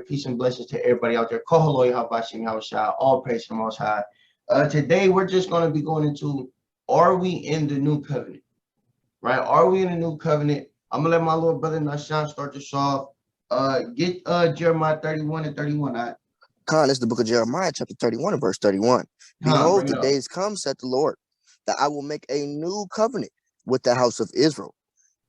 Peace and blessings to everybody out there. Kohaloy Habashim Haushai, all praise to the Most High. Today, we're just going to be going into, are we in the new covenant? Right? Are we in the new covenant? I'm going to let my little brother Nashan start this off. Get Jeremiah 31 and 31. Khan, it's the book of Jeremiah, chapter 31 and verse 31. Behold, the days come, said the Lord, that I will make a new covenant with the house of Israel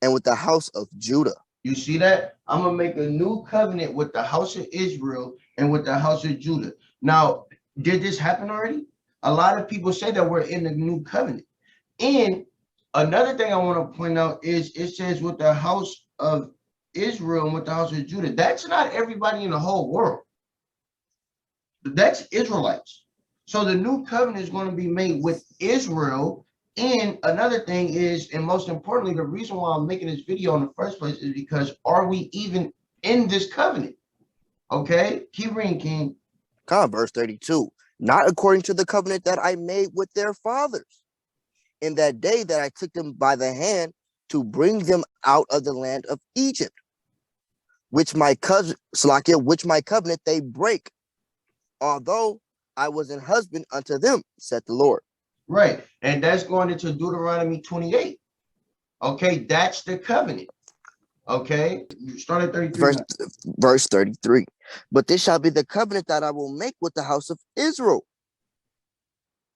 and with the house of Judah. You see that? I'm going to make a new covenant with the house of Israel and with the house of Judah. Now, did this happen already? A lot of people say that we're in the new covenant. And another thing I want to point out is it says with the house of Israel and with the house of Judah. That's not everybody in the whole world. That's Israelites. So the new covenant is going to be made with Israel. And another thing is, and most importantly, the reason why I'm making this video in the first place is because are we even in this covenant? Okay, keep reading, King. Verse 32. Not according to the covenant that I made with their fathers in that day that I took them by the hand to bring them out of the land of Egypt, which my covenant they break, although I was an husband unto them, said the Lord. Right, and that's going into Deuteronomy 28. Okay, that's the covenant. Okay, start at 33. Verse 33. But this shall be the covenant that I will make with the house of Israel.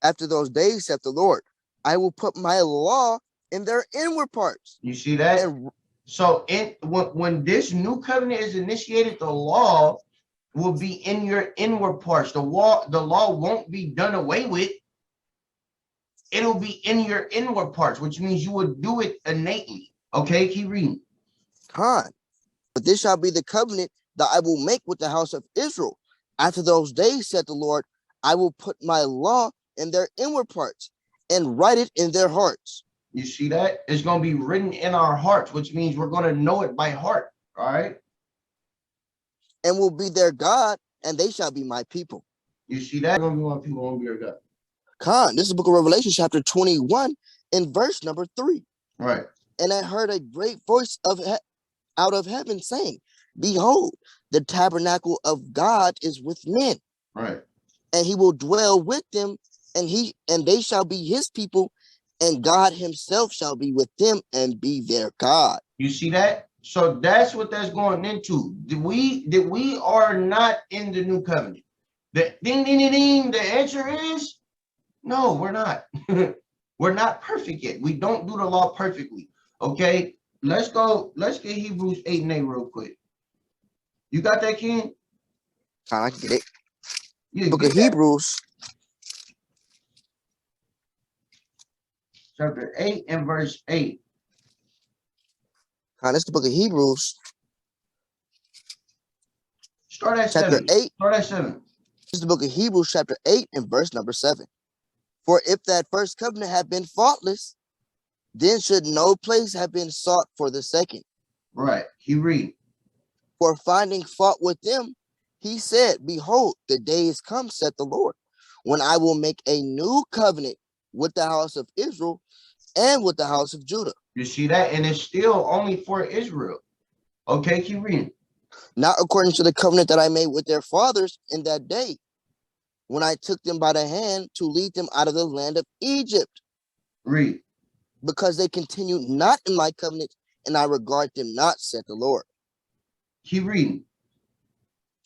After those days, saith the Lord, I will put my law in their inward parts. You see that? So when this new covenant is initiated, the law will be in your inward parts. The law won't be done away with. It'll be in your inward parts, which means you would do it innately. Okay, keep reading. But this shall be the covenant that I will make with the house of Israel. After those days, said the Lord, I will put my law in their inward parts and write it in their hearts. You see that? It's going to be written in our hearts, which means we're going to know it by heart. All right. And will be their God, and they shall be my people. You see that? Going to be my people, won't be your God. This is the book of Revelation, chapter 21, in verse number 3. Right. And I heard a great voice out of heaven saying, behold, the tabernacle of God is with men. Right. And he will dwell with them, and they shall be his people, and God himself shall be with them and be their God. You see that? So that's what that's going into. We are not in the new covenant. The ding ding ding ding. The answer is no, we're not. We're not perfect yet. We don't do the law perfectly. Okay, let's go. Let's get Hebrews 8 and 8 real quick. You got that, King? I get it. Yeah, book of Hebrews. Chapter 8 and verse 8. That's the book of Hebrews. Start at chapter 7. 8. Start at 7. This is the book of Hebrews, chapter 8 and verse number 7. For if that first covenant had been faultless, then should no place have been sought for the second. Right. He read. For finding fault with them, he said, behold, the day is come, said the Lord, when I will make a new covenant with the house of Israel and with the house of Judah. You see that? And it's still only for Israel. Okay, keep reading. Not according to the covenant that I made with their fathers in that day, when I took them by the hand to lead them out of the land of Egypt. Read. Because they continued not in my covenant, and I regard them not, said the Lord. Keep reading.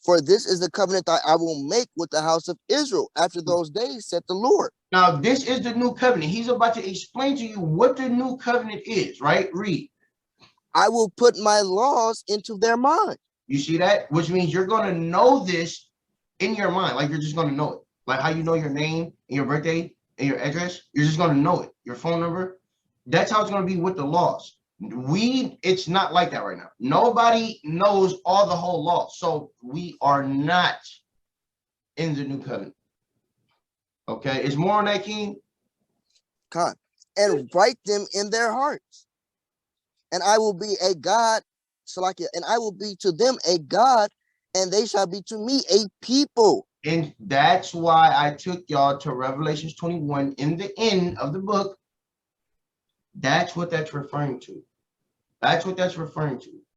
For this is the covenant that I will make with the house of Israel after those days, said the Lord. Now, this is the new covenant. He's about to explain to you what the new covenant is, right? Read. I will put my laws into their mind. You see that? Which means you're going to know this in your mind. Like you're just going to know it. Like how you know your name and your birthday and your address. You're just going to know it. Your phone number. That's how it's going to be with the laws. It's not like that right now. Nobody knows all the whole law. So we are not in the new covenant. Okay, it's more on that, King. And write them in their hearts. And I will be a God, and I will be to them a God, and they shall be to me a people. And that's why I took y'all to Revelations 21 in the end of the book. That's what that's referring to. That's what that's referring to.